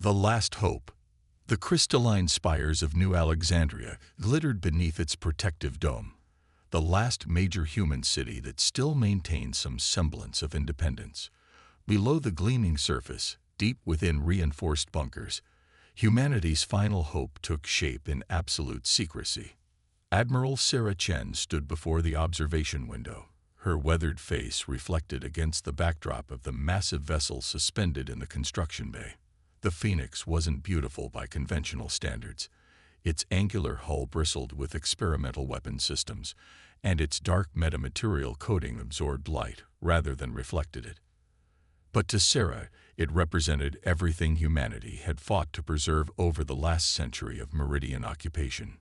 The Last Hope. The crystalline spires of New Alexandria glittered beneath its protective dome, the last major human city that still maintained some semblance of independence. Below the gleaming surface, deep within reinforced bunkers, humanity's final hope took shape in absolute secrecy. Admiral Sarah Chen stood before the observation window, her weathered face reflected against the backdrop of the massive vessel suspended in the construction bay. The Phoenix wasn't beautiful by conventional standards. Its angular hull bristled with experimental weapon systems, and its dark metamaterial coating absorbed light rather than reflected it. But to Sarah, it represented everything humanity had fought to preserve over the last century of Meridian occupation.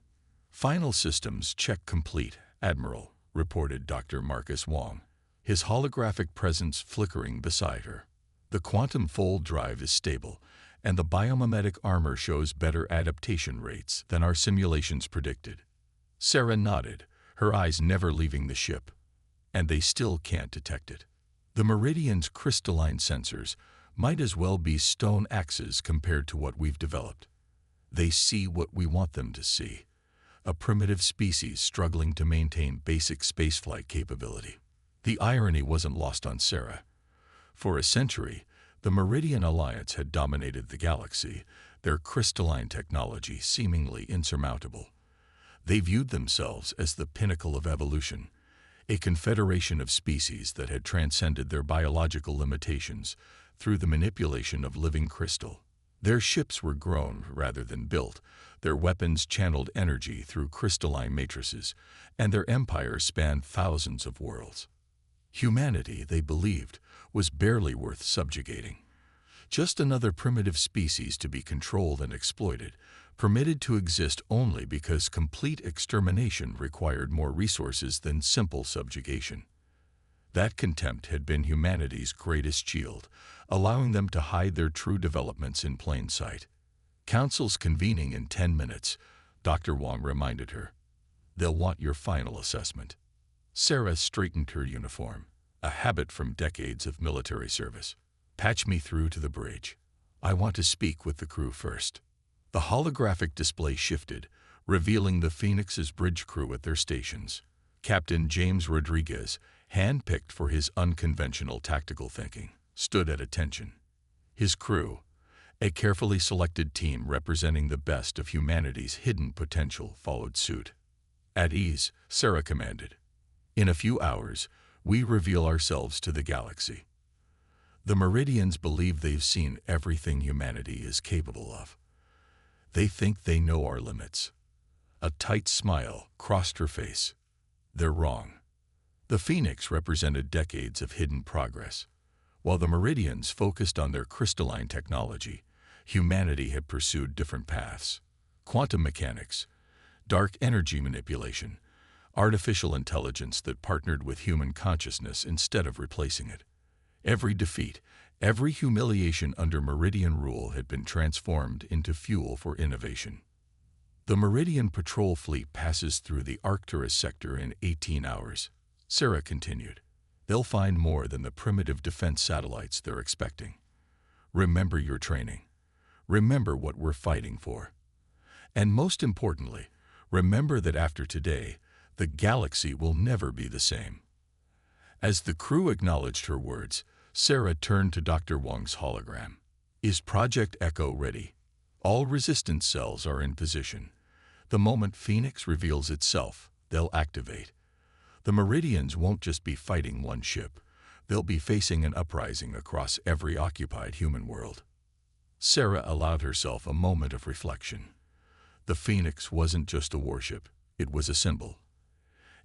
"Final systems check complete, Admiral," reported Dr. Marcus Wong, his holographic presence flickering beside her. "The quantum fold drive is stable, and the biomimetic armor shows better adaptation rates than our simulations predicted." Sarah nodded, her eyes never leaving the ship. "And they still can't detect it. The Meridian's crystalline sensors might as well be stone axes compared to what we've developed. They see what we want them to see, a primitive species struggling to maintain basic spaceflight capability." The irony wasn't lost on Sarah. For a century, the Meridian Alliance had dominated the galaxy, their crystalline technology seemingly insurmountable. They viewed themselves as the pinnacle of evolution, a confederation of species that had transcended their biological limitations through the manipulation of living crystal. Their ships were grown rather than built, their weapons channeled energy through crystalline matrices, and their empire spanned thousands of worlds. Humanity, they believed, was barely worth subjugating. Just another primitive species to be controlled and exploited, permitted to exist only because complete extermination required more resources than simple subjugation. That contempt had been humanity's greatest shield, allowing them to hide their true developments in plain sight. "Council's convening in 10 minutes, Dr. Wong reminded her. "They'll want your final assessment." Sarah straightened her uniform, a habit from decades of military service. "Patch me through to the bridge. I want to speak with the crew first." The holographic display shifted, revealing the Phoenix's bridge crew at their stations. Captain James Rodriguez, hand-picked for his unconventional tactical thinking, stood at attention. His crew, a carefully selected team representing the best of humanity's hidden potential, followed suit. "At ease," Sarah commanded. "In a few hours, we reveal ourselves to the galaxy." The Meridians believe they've seen everything humanity is capable of. They think they know our limits. A tight smile crossed her face. They're wrong. The Phoenix represented decades of hidden progress. While the Meridians focused on their crystalline technology, humanity had pursued different paths. Quantum mechanics, dark energy manipulation, artificial intelligence that partnered with human consciousness instead of replacing it. Every defeat, every humiliation under Meridian rule had been transformed into fuel for innovation. "The Meridian patrol fleet passes through the Arcturus sector in 18 hours, Sarah continued. "They'll find more than the primitive defense satellites they're expecting. Remember your training. Remember what we're fighting for. And most importantly, remember that after today, the galaxy will never be the same." As the crew acknowledged her words, Sarah turned to Dr. Wong's hologram. "Is Project Echo ready? All resistance cells are in position. The moment Phoenix reveals itself, they'll activate. The Meridians won't just be fighting one ship. They'll be facing an uprising across every occupied human world." Sarah allowed herself a moment of reflection. The Phoenix wasn't just a warship, it was a symbol.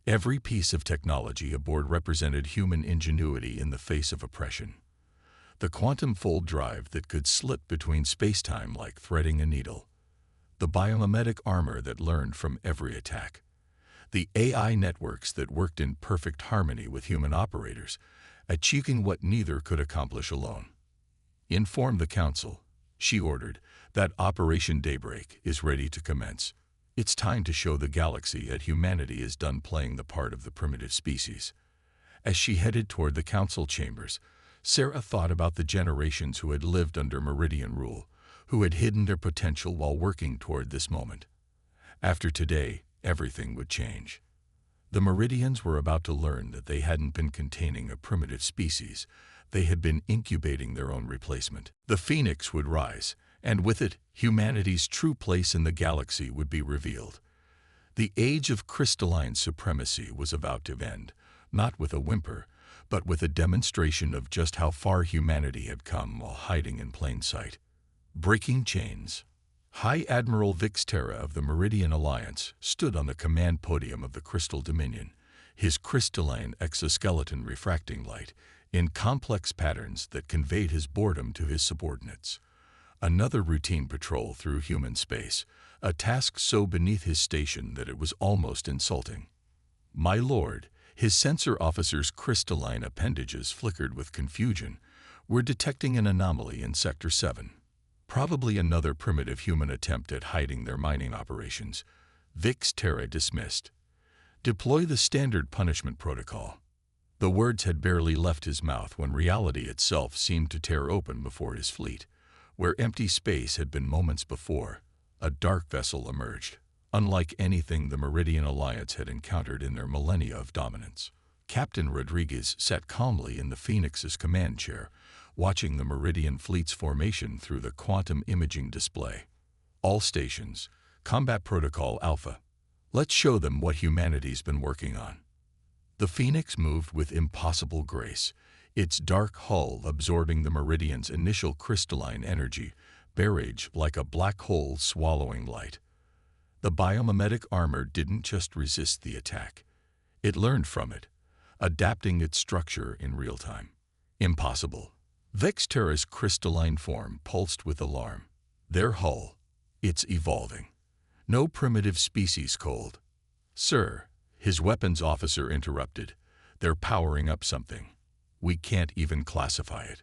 Every piece of technology aboard represented human ingenuity in the face of oppression. The quantum fold drive that could slip between space-time like threading a needle. The biomimetic armor that learned from every attack. The AI networks that worked in perfect harmony with human operators, achieving what neither could accomplish alone. "Inform the Council," she ordered, "that Operation Daybreak is ready to commence. It's time to show the galaxy that humanity is done playing the part of the primitive species." As she headed toward the council chambers, Sarah thought about the generations who had lived under Meridian rule, who had hidden their potential while working toward this moment. After today, everything would change. The Meridians were about to learn that they hadn't been containing a primitive species. They had been incubating their own replacement. The Phoenix would rise, and with it, humanity's true place in the galaxy would be revealed. The age of crystalline supremacy was about to end, not with a whimper, but with a demonstration of just how far humanity had come while hiding in plain sight. Breaking chains. High Admiral Vix Terra of the Meridian Alliance stood on the command podium of the Crystal Dominion, his crystalline exoskeleton refracting light in complex patterns that conveyed his boredom to his subordinates. Another routine patrol through human space, a task so beneath his station that it was almost insulting. My lord, his sensor officer's crystalline appendages flickered with confusion, were detecting an anomaly in Sector 7. Probably another primitive human attempt at hiding their mining operations. Vix Terra dismissed. Deploy the standard punishment protocol. The words had barely left his mouth when reality itself seemed to tear open before his fleet. Where empty space had been moments before, a dark vessel emerged, unlike anything the Meridian Alliance had encountered in their millennia of dominance. Captain Rodriguez sat calmly in the Phoenix's command chair, watching the Meridian fleet's formation through the quantum imaging display. All stations, Combat Protocol Alpha. Let's show them what humanity's been working on. The Phoenix moved with impossible grace, its dark hull absorbing the Meridian's initial crystalline energy, barrage like a black hole swallowing light. The biomimetic armor didn't just resist the attack. It learned from it, adapting its structure in real time. Impossible. Vix Terra's crystalline form pulsed with alarm. Their hull, it's evolving. No primitive species cold. Sir, his weapons officer interrupted. They're powering up something. We can't even classify it.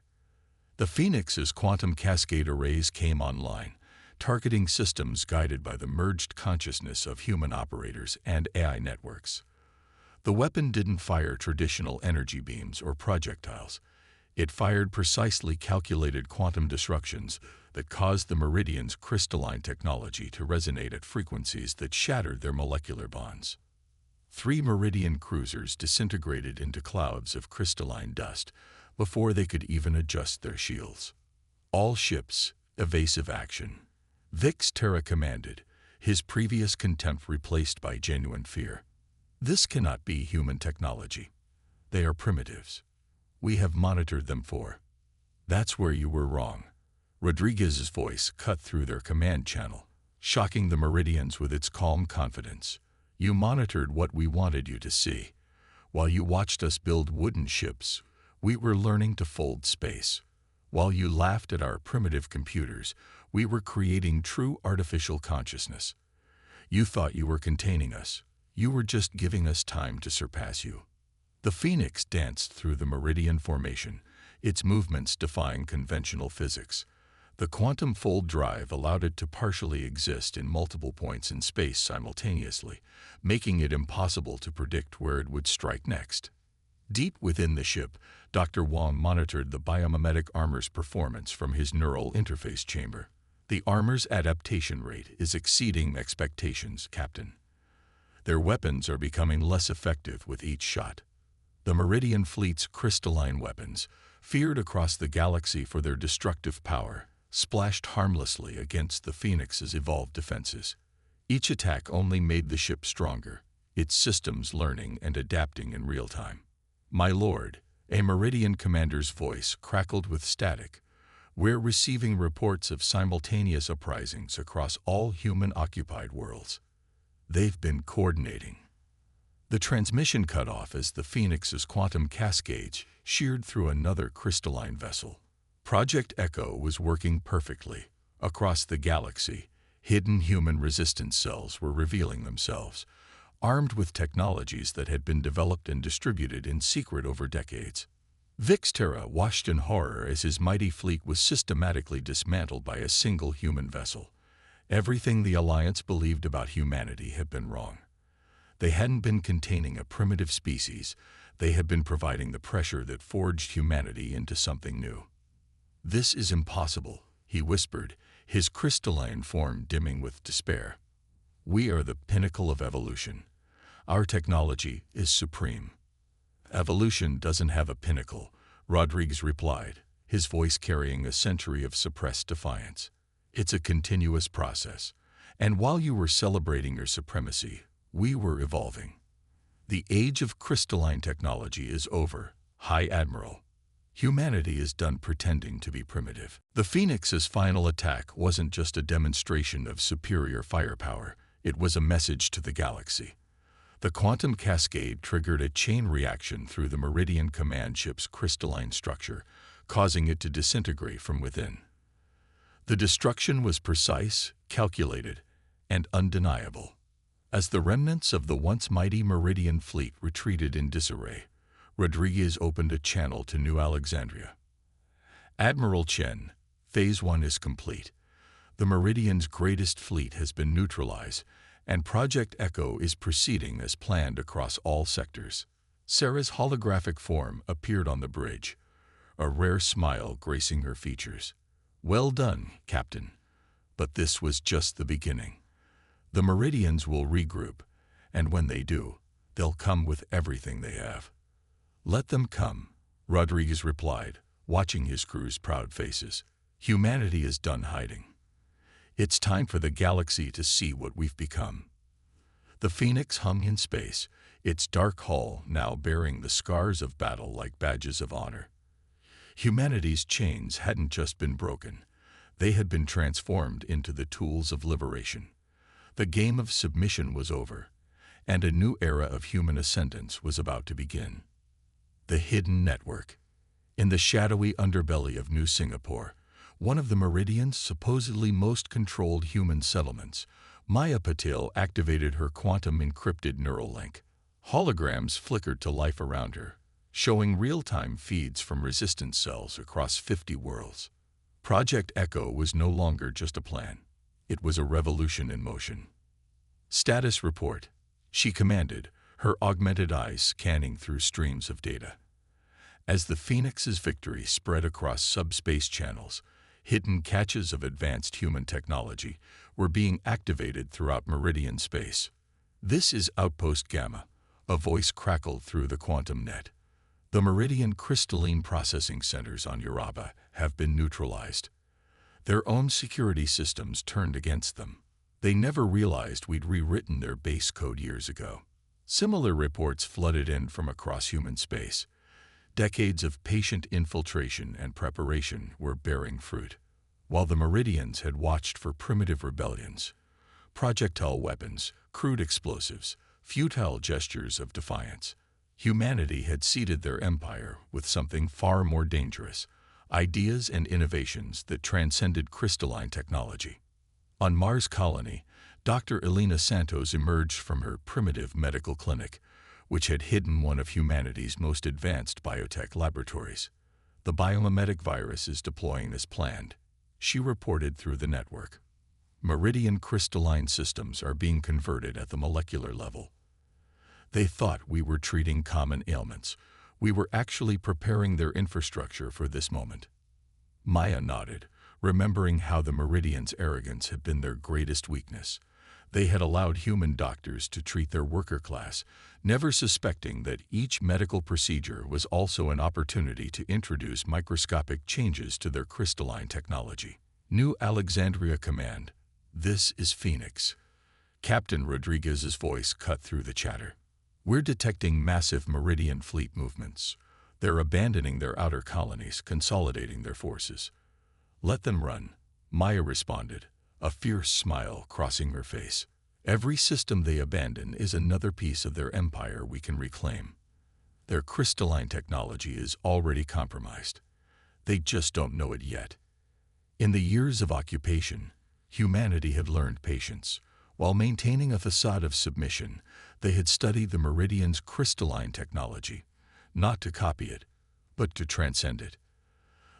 The Phoenix's quantum cascade arrays came online, targeting systems guided by the merged consciousness of human operators and AI networks. The weapon didn't fire traditional energy beams or projectiles. It fired precisely calculated quantum disruptions that caused the Meridian's crystalline technology to resonate at frequencies that shattered their molecular bonds. 3 Meridian cruisers disintegrated into clouds of crystalline dust before they could even adjust their shields. All ships, evasive action. Vix Terra commanded, his previous contempt replaced by genuine fear. This cannot be human technology. They are primitives. We have monitored them for. That's where you were wrong. Rodriguez's voice cut through their command channel, shocking the Meridians with its calm confidence. You monitored what we wanted you to see. While you watched us build wooden ships, we were learning to fold space. While you laughed at our primitive computers, we were creating true artificial consciousness. You thought you were containing us. You were just giving us time to surpass you. The Phoenix danced through the Meridian formation, its movements defying conventional physics. The quantum fold drive allowed it to partially exist in multiple points in space simultaneously, making it impossible to predict where it would strike next. Deep within the ship, Dr. Wong monitored the biomimetic armor's performance from his neural interface chamber. The armor's adaptation rate is exceeding expectations, Captain. Their weapons are becoming less effective with each shot. The Meridian fleet's crystalline weapons, feared across the galaxy for their destructive power, splashed harmlessly against the Phoenix's evolved defenses. Each attack only made the ship stronger, its systems learning and adapting in real time. My lord, a Meridian commander's voice crackled with static. We're receiving reports of simultaneous uprisings across all human-occupied worlds. They've been coordinating. The transmission cut off as the Phoenix's quantum cascades sheared through another crystalline vessel. Project Echo was working perfectly. Across the galaxy, hidden human resistance cells were revealing themselves, armed with technologies that had been developed and distributed in secret over decades. Vix Terra watched in horror as his mighty fleet was systematically dismantled by a single human vessel. Everything the Alliance believed about humanity had been wrong. They hadn't been containing a primitive species. They had been providing the pressure that forged humanity into something new. This is impossible, he whispered, his crystalline form dimming with despair. "We are the pinnacle of evolution. Our technology is supreme." "Evolution doesn't have a pinnacle," Rodriguez replied, his voice carrying a century of suppressed defiance. "It's a continuous process. And while you were celebrating your supremacy, we were evolving. The age of crystalline technology is over, High Admiral. Humanity is done pretending to be primitive." The Phoenix's final attack wasn't just a demonstration of superior firepower, it was a message to the galaxy. The quantum cascade triggered a chain reaction through the Meridian command ship's crystalline structure, causing it to disintegrate from within. The destruction was precise, calculated, and undeniable. As the remnants of the once mighty Meridian fleet retreated in disarray, Rodriguez opened a channel to New Alexandria. "Admiral Chen, Phase 1 is complete. The Meridian's greatest fleet has been neutralized, and Project Echo is proceeding as planned across all sectors." Sarah's holographic form appeared on the bridge, a rare smile gracing her features. "Well done, Captain. But this was just the beginning. The Meridians will regroup, and when they do, they'll come with everything they have." "Let them come," Rodriguez replied, watching his crew's proud faces. "Humanity is done hiding. It's time for the galaxy to see what we've become." The Phoenix hung in space, its dark hull now bearing the scars of battle like badges of honor. Humanity's chains hadn't just been broken, they had been transformed into the tools of liberation. The game of submission was over, and a new era of human ascendance was about to begin. The Hidden Network. In the shadowy underbelly of New Singapore, one of the Meridian's supposedly most controlled human settlements, Maya Patil activated her quantum-encrypted neural link. Holograms flickered to life around her, showing real-time feeds from resistance cells across 50 worlds. Project Echo was no longer just a plan. It was a revolution in motion. "Status report," she commanded, her augmented eyes scanning through streams of data. As the Phoenix's victory spread across subspace channels, hidden caches of advanced human technology were being activated throughout Meridian space. "This is Outpost Gamma," a voice crackled through the quantum net. "The Meridian crystalline processing centers on Uraba have been neutralized. Their own security systems turned against them. They never realized we'd rewritten their base code years ago." Similar reports flooded in from across human space. Decades of patient infiltration and preparation were bearing fruit. While the Meridians had watched for primitive rebellions, projectile weapons, crude explosives, futile gestures of defiance, humanity had seeded their empire with something far more dangerous: ideas and innovations that transcended crystalline technology. On Mars Colony, Dr. Elena Santos emerged from her primitive medical clinic, which had hidden one of humanity's most advanced biotech laboratories. "The biomimetic virus is deploying as planned," she reported through the network. "Meridian crystalline systems are being converted at the molecular level." They thought we were treating common ailments. We were actually preparing their infrastructure for this moment. Maya nodded, remembering how the Meridians' arrogance had been their greatest weakness. They had allowed human doctors to treat their worker class, never suspecting that each medical procedure was also an opportunity to introduce microscopic changes to their crystalline technology. "New Alexandria Command, this is Phoenix." Captain Rodriguez's voice cut through the chatter. "We're detecting massive Meridian fleet movements. They're abandoning their outer colonies, consolidating their forces." "Let them run," Maya responded, a fierce smile crossing her face. "Every system they abandon is another piece of their empire we can reclaim. Their crystalline technology is already compromised. They just don't know it yet." In the years of occupation, humanity had learned patience. While maintaining a facade of submission, they had studied the Meridian's crystalline technology, not to copy it, but to transcend it.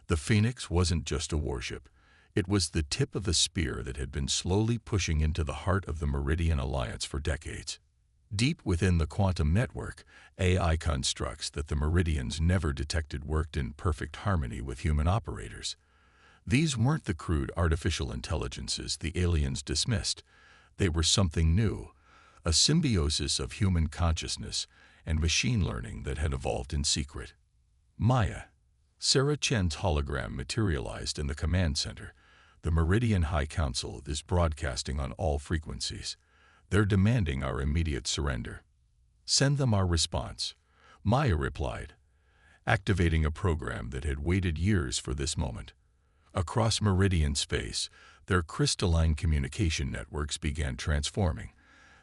The Phoenix wasn't just a warship. It was the tip of a spear that had been slowly pushing into the heart of the Meridian Alliance for decades. Deep within the quantum network, AI constructs that the Meridians never detected worked in perfect harmony with human operators. These weren't the crude artificial intelligences the aliens dismissed. They were something new, a symbiosis of human consciousness and machine learning that had evolved in secret. Maya. Sarah Chen's hologram materialized in the command center. The Meridian High Council is broadcasting on all frequencies. They're demanding our immediate surrender. Send them our response. Maya replied, activating a program that had waited years for this moment. Across Meridian space, their crystalline communication networks began transforming,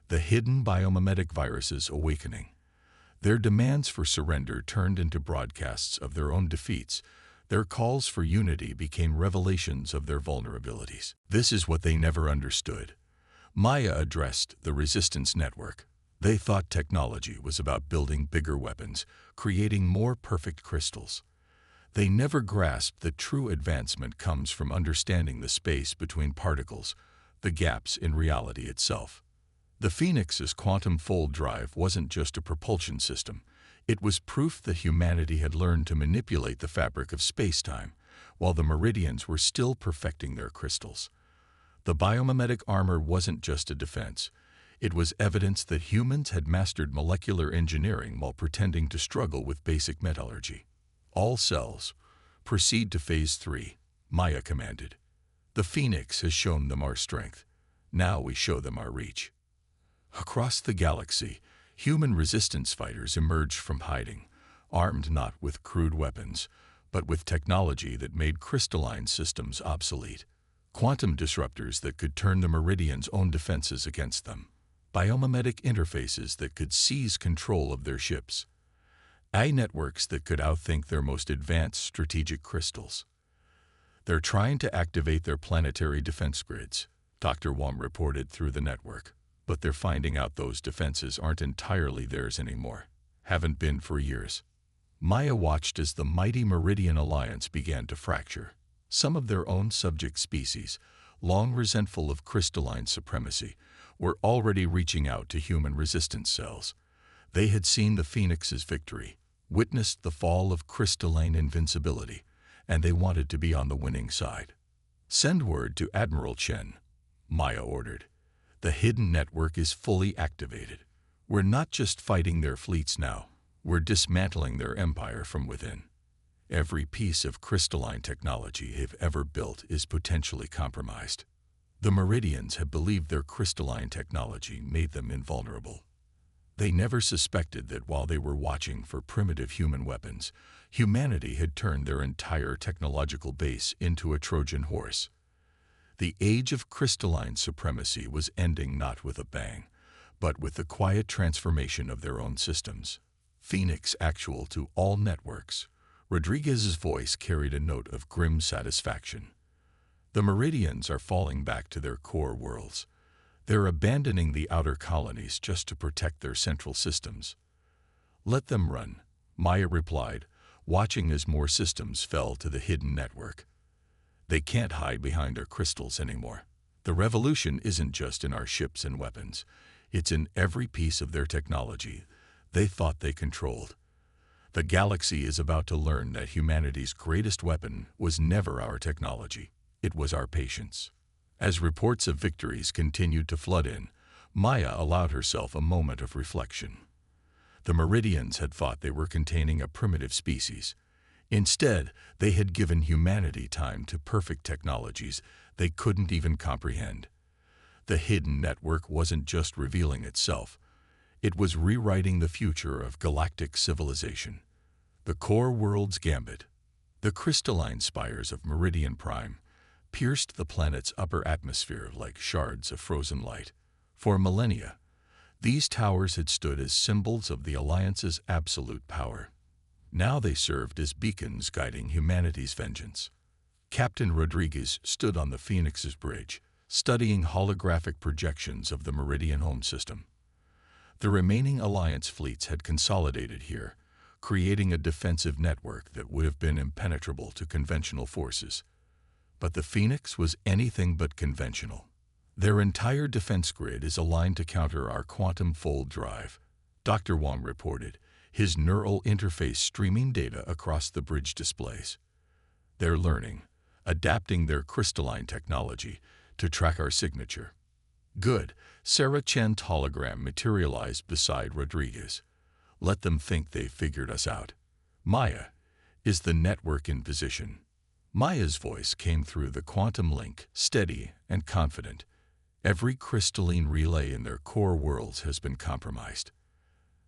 the hidden biomimetic viruses awakening. Their demands for surrender turned into broadcasts of their own defeats. Their calls for unity became revelations of their vulnerabilities. This is what they never understood. Maya addressed the resistance network. They thought technology was about building bigger weapons, creating more perfect crystals. They never grasped that true advancement comes from understanding the space between particles, the gaps in reality itself. The Phoenix's quantum fold drive wasn't just a propulsion system. It was proof that humanity had learned to manipulate the fabric of space-time, while the Meridians were still perfecting their crystals. The biomimetic armor wasn't just a defense. It was evidence that humans had mastered molecular engineering while pretending to struggle with basic metallurgy. All cells, proceed to Phase 3, Maya commanded. The Phoenix has shown them our strength. Now we show them our reach. Across the galaxy, human resistance fighters emerged from hiding, armed not with crude weapons, but with technology that made crystalline systems obsolete. Quantum disruptors that could turn the Meridian's own defenses against them. Biomimetic interfaces that could seize control of their ships. AI networks that could outthink their most advanced strategic crystals. They're trying to activate their planetary defense grids, Dr. Wong reported through the network. But they're finding out those defenses aren't entirely theirs anymore. Haven't been for years. Maya watched as the mighty Meridian Alliance began to fracture. Some of their own subject species, long resentful of crystalline supremacy, were already reaching out to human resistance cells. They had seen the Phoenix's victory, witnessed the fall of crystalline invincibility, and they wanted to be on the winning side. Send word to Admiral Chen, Maya ordered. The hidden network is fully activated. We're not just fighting their fleets now, we're dismantling their empire from within. Every piece of crystalline technology they've ever built is potentially compromised. The Meridians have believed their crystalline technology made them invulnerable. They never suspected that while they were watching for primitive human weapons, humanity had turned their entire technological base into a Trojan horse. The age of crystalline supremacy was ending not with a bang, but with the quiet transformation of their own systems. Phoenix actual to all networks. Rodriguez's voice carried a note of grim satisfaction. The Meridians are falling back to their core worlds. They're abandoning the outer colonies just to protect their central systems. Let them run, Maya replied, watching as more systems fell to the hidden network. They can't hide behind their crystals anymore. The revolution isn't just in our ships and weapons. It's in every piece of their technology they thought they controlled. The galaxy is about to learn that humanity's greatest weapon was never our technology. It was our patience. As reports of victories continued to flood in, Maya allowed herself a moment of reflection. The Meridians had thought they were containing a primitive species. Instead, they had given humanity time to perfect technologies they couldn't even comprehend. The hidden network wasn't just revealing itself. It was rewriting the future of galactic civilization. The core world's gambit. The crystalline spires of Meridian Prime pierced the planet's upper atmosphere like shards of frozen light. For millennia, these towers had stood as symbols of the Alliance's absolute power. Now they served as beacons guiding humanity's vengeance. Captain Rodriguez stood on the Phoenix's bridge, studying holographic projections of the Meridian home system. The remaining Alliance fleets had consolidated here, creating a defensive network that would have been impenetrable to conventional forces. But the Phoenix was anything but conventional. Their entire defense grid is aligned to counter our quantum fold drive, Dr. Wong reported, his neural interface streaming data across the bridge displays. They're learning. adapting their crystalline technology to track our signature. Good. Sarah Chen's hologram materialized beside Rodriguez. Let them think they've figured us out. Maya, is the network in position? Maya's voice came through the quantum link, steady and confident. Every crystalline relay in their core worlds has been compromised.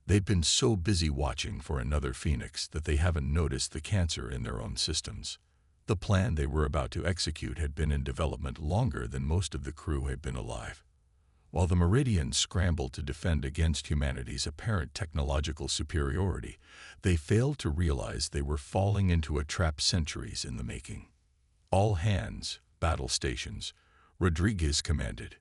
They've been so busy watching for another Phoenix that they haven't noticed the cancer in their own systems. The plan they were about to execute had been in development longer than most of the crew had been alive. While the Meridians scrambled to defend against humanity's apparent technological superiority, they failed to realize they were falling into a trap centuries in the making. All hands, battle stations, Rodriguez commanded.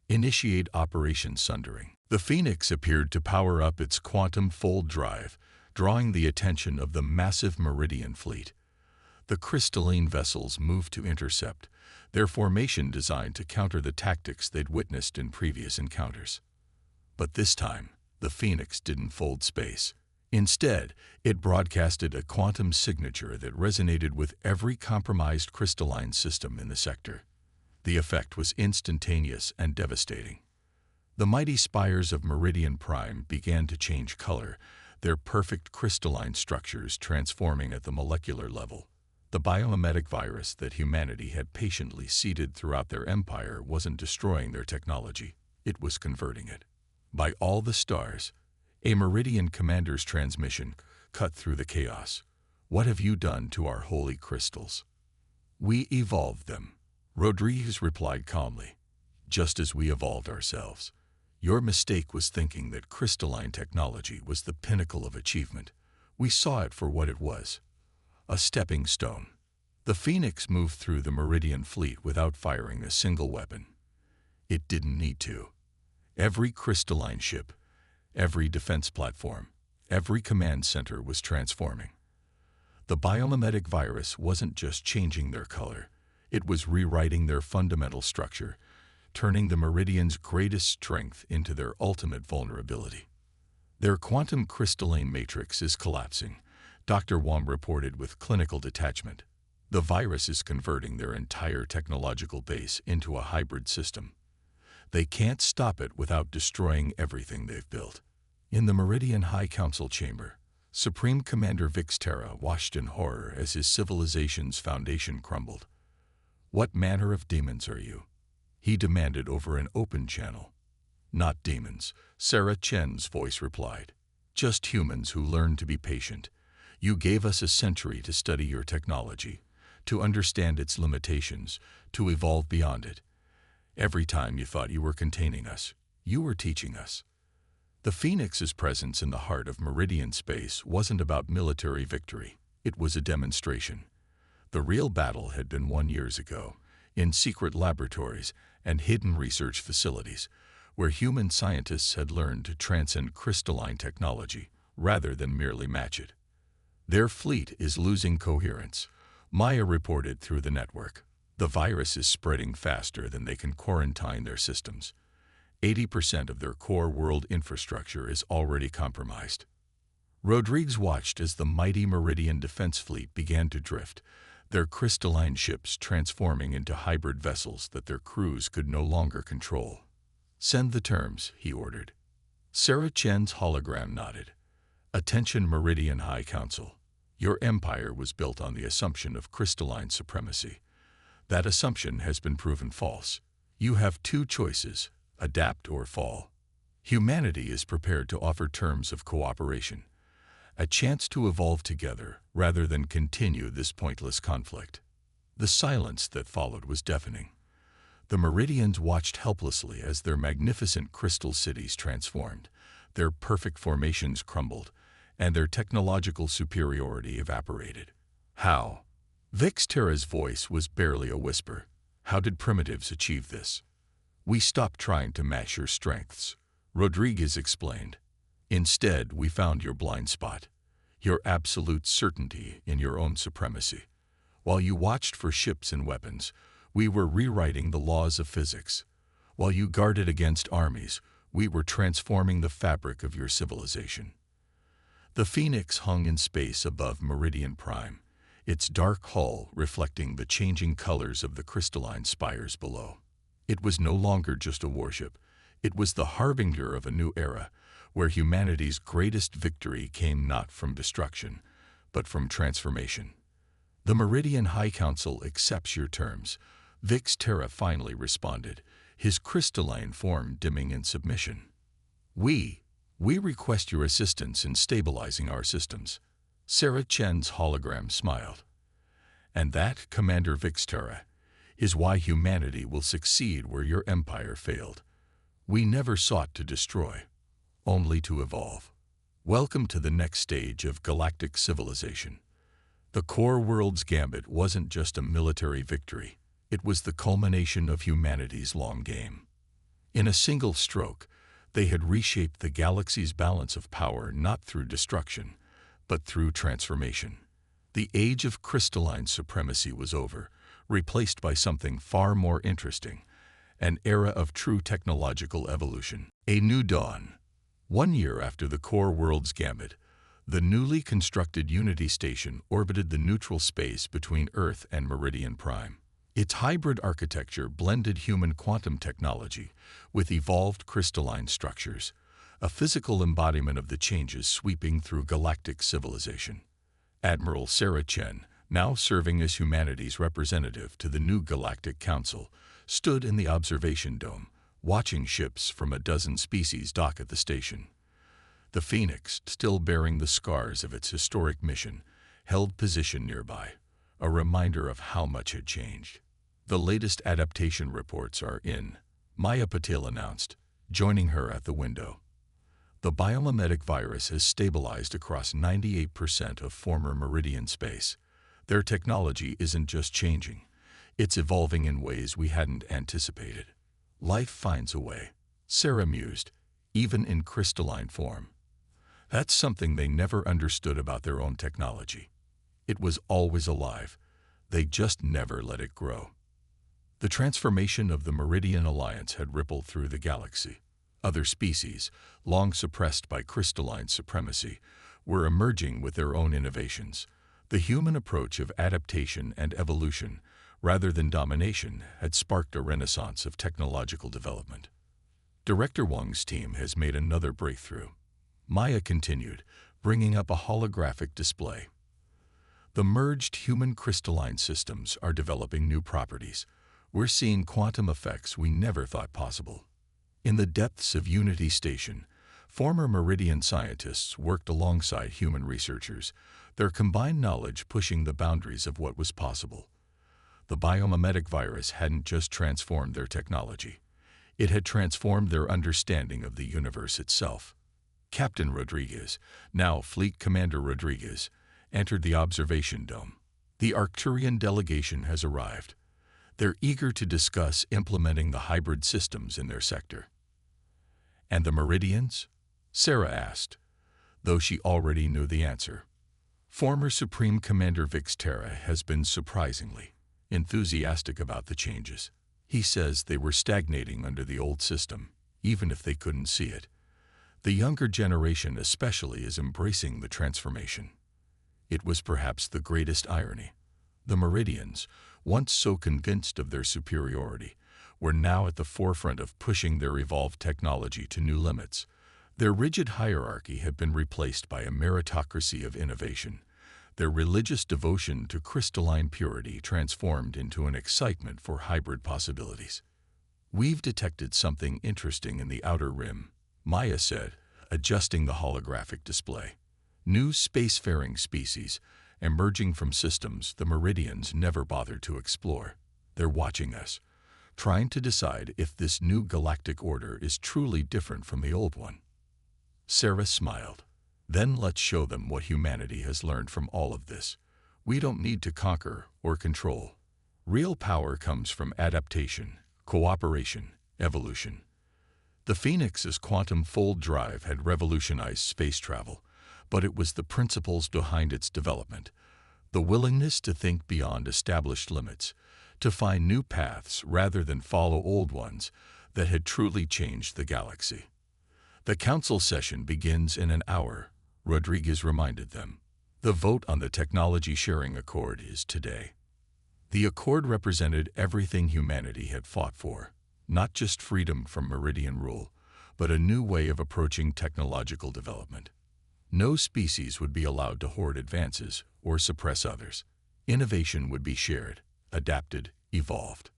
Initiate Operation Sundering. The Phoenix appeared to power up its quantum fold drive, drawing the attention of the massive Meridian fleet. The crystalline vessels moved to intercept, their formation designed to counter the tactics they'd witnessed in previous encounters. But this time, the Phoenix didn't fold space. Instead, it broadcasted a quantum signature that resonated with every compromised crystalline system in the sector. The effect was instantaneous and devastating. The mighty spires of Meridian Prime began to change color, their perfect crystalline structures transforming at the molecular level. The biomimetic virus that humanity had patiently seeded throughout their empire wasn't destroying their technology, it was converting it. By all the stars, a Meridian commander's transmission cut through the chaos. What have you done to our holy crystals? We evolved them, Rodriguez replied calmly, just as we evolved ourselves. Your mistake was thinking that crystalline technology was the pinnacle of achievement. We saw it for what it was. A stepping stone. The Phoenix moved through the Meridian fleet without firing a single weapon. It didn't need to. Every crystalline ship, every defense platform, every command center was transforming. The biomimetic virus wasn't just changing their color, it was rewriting their fundamental structure, turning the Meridian's greatest strength into their ultimate vulnerability. Their quantum crystalline matrix is collapsing, Dr. Wong reported with clinical detachment. The virus is converting their entire technological base into a hybrid system. They can't stop it without destroying everything they've built. In the Meridian High Council chamber, Supreme Commander Vix Terra watched in horror as his civilization's foundation crumbled. What manner of demons are you? He demanded over an open channel. Not demons, Sarah Chen's voice replied. Just humans who learned to be patient. You gave us a century to study your technology, to understand its limitations, to evolve beyond it. Every time you thought you were containing us, you were teaching us. The Phoenix's presence in the heart of Meridian space wasn't about military victory. It was a demonstration. The real battle had been won years ago, in secret laboratories and hidden research facilities, where human scientists had learned to transcend crystalline technology rather than merely match it. Their fleet is losing coherence, Maya reported through the network. The virus is spreading faster than they can quarantine their systems. 80% of their core world infrastructure is already compromised. Rodriguez watched as the mighty Meridian defense fleet began to drift, their crystalline ships transforming into hybrid vessels that their crews could no longer control. Send the terms, he ordered. Sarah Chen's hologram nodded. Attention Meridian High Council. Your empire was built on the assumption of crystalline supremacy. That assumption has been proven false. You have two choices, adapt or fall. Humanity is prepared to offer terms of cooperation, a chance to evolve together rather than continue this pointless conflict. The silence that followed was deafening. The Meridians watched helplessly as their magnificent crystal cities transformed, their perfect formations crumbled, and their technological superiority evaporated. How? Vix Terra's voice was barely a whisper. How did primitives achieve this? We stopped trying to match your strengths, Rodriguez explained. Instead, we found your blind spot, your absolute certainty in your own supremacy. While you watched for ships and weapons, we were rewriting the laws of physics. While you guarded against armies, we were transforming the fabric of your civilization. The Phoenix hung in space above Meridian Prime, its dark hull reflecting the changing colors of the crystalline spires below. It was no longer just a warship. It was the harbinger of a new era, where humanity's greatest victory came not from destruction, but from transformation. "The Meridian High Council accepts your terms," Vix Terra finally responded, his crystalline form dimming in submission. We request your assistance in stabilizing our systems." Sarah Chen's hologram smiled. "And that, Commander Vix Terra, is why humanity will succeed where your empire failed. We never sought to destroy, only to evolve. Welcome to the next stage of galactic civilization." The Core Worlds Gambit wasn't just a military victory. It was the culmination of humanity's long game. In a single stroke, they had reshaped the galaxy's balance of power not through destruction, but through transformation. The age of crystalline supremacy was over, replaced by something far more interesting, an era of true technological evolution. A new dawn. 1 year after the Core Worlds Gambit, the newly constructed Unity Station orbited the neutral space between Earth and Meridian Prime. Its hybrid architecture blended human quantum technology with evolved crystalline structures, a physical embodiment of the changes sweeping through galactic civilization. Admiral Sarah Chen, now serving as humanity's representative to the new Galactic Council, stood in the observation dome, watching ships from a dozen species dock at the station. The Phoenix, still bearing the scars of its historic mission, held position nearby, a reminder of how much had changed. "The latest adaptation reports are in," Maya Patel announced, joining her at the window. "The biomimetic virus has stabilized across 98% of former Meridian space. Their technology isn't just changing, it's evolving in ways we hadn't anticipated. Life finds a way," Sarah mused, "even in crystalline form. That's something they never understood about their own technology. It was always alive. They just never let it grow." The transformation of the Meridian Alliance had rippled through the galaxy. Other species, long suppressed by crystalline supremacy, were emerging with their own innovations. The human approach of adaptation and evolution, rather than domination, had sparked a renaissance of technological development. Director Wang's team has made another breakthrough. Maya continued, bringing up a holographic display. "The merged human crystalline systems are developing new properties. We're seeing quantum effects we never thought possible." In the depths of Unity Station, former Meridian scientists worked alongside human researchers, their combined knowledge pushing the boundaries of what was possible. The biomimetic virus hadn't just transformed their technology. It had transformed their understanding of the universe itself. Captain Rodriguez, now Fleet Commander Rodriguez, entered the observation dome. "The Arcturian delegation has arrived. They're eager to discuss implementing the hybrid systems in their sector." "And the Meridians?" Sarah asked, though she already knew the answer. Former Supreme Commander Vix Terra has been surprisingly enthusiastic about the changes. He says they were stagnating under the old system, even if they couldn't see it. The younger generation especially is embracing the transformation. It was perhaps the greatest irony. The Meridians, once so convinced of their superiority, were now at the forefront of pushing their evolved technology to new limits. Their rigid hierarchy had been replaced by a meritocracy of innovation. Their religious devotion to crystalline purity transformed into an excitement for hybrid possibilities. "We've detected something interesting in the outer rim," Maya said, adjusting the holographic display. "New spacefaring species, emerging from systems the Meridians never bothered to explore. They're watching us, trying to decide if this new galactic order is truly different from the old one." Sarah smiled. "Then let's show them what humanity has learned from all of this. We don't need to conquer or control. Real power comes from adaptation, cooperation, evolution." The Phoenix's quantum fold drive had revolutionized space travel, but it was the principles behind its development, the willingness to think beyond established limits, to find new paths rather than follow old ones, that had truly changed the galaxy. "The council session begins in an hour," Rodriguez reminded them. The vote on the Technology Sharing Accord is today. The accord represented everything humanity had fought for, not just freedom from Meridian rule, but a new way of approaching technological development. No species would be allowed to hoard advances or suppress others. Innovation would be shared, adapted, evolved.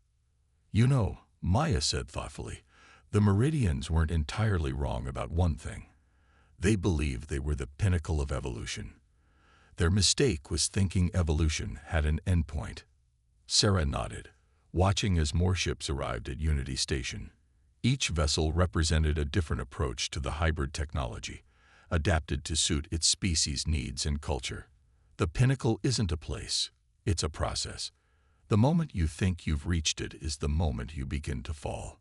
You know, Maya said thoughtfully, the Meridians weren't entirely wrong about one thing. They believed they were the pinnacle of evolution. Their mistake was thinking evolution had an endpoint. Sarah nodded, watching as more ships arrived at Unity Station. Each vessel represented a different approach to the hybrid technology, adapted to suit its species' needs and culture. The pinnacle isn't a place, it's a process. The moment you think you've reached it is the moment you begin to fall.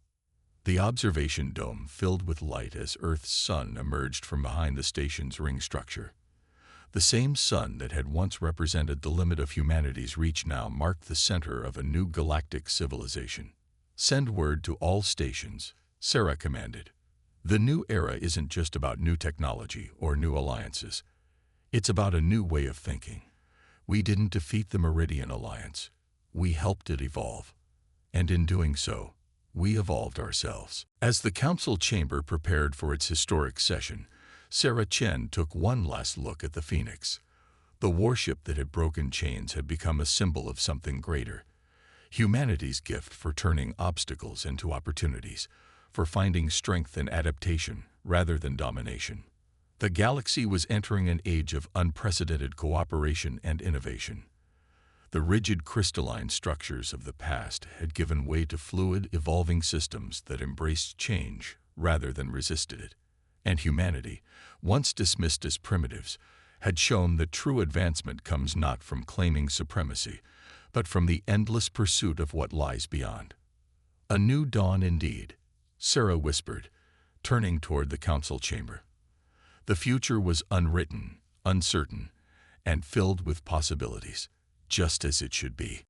The observation dome filled with light as Earth's sun emerged from behind the station's ring structure. The same sun that had once represented the limit of humanity's reach now marked the center of a new galactic civilization. Send word to all stations, Sarah commanded. The new era isn't just about new technology or new alliances. It's about a new way of thinking. We didn't defeat the Meridian Alliance. We helped it evolve. And in doing so, we evolved ourselves. As the council chamber prepared for its historic session, Sarah Chen took one last look at the Phoenix. The warship that had broken chains had become a symbol of something greater. Humanity's gift for turning obstacles into opportunities, for finding strength in adaptation rather than domination. The galaxy was entering an age of unprecedented cooperation and innovation. The rigid crystalline structures of the past had given way to fluid, evolving systems that embraced change rather than resisted it. And humanity, once dismissed as primitives, had shown that true advancement comes not from claiming supremacy, but from the endless pursuit of what lies beyond. A new dawn indeed, Sarah whispered, turning toward the council chamber. The future was unwritten, uncertain, and filled with possibilities, just as it should be.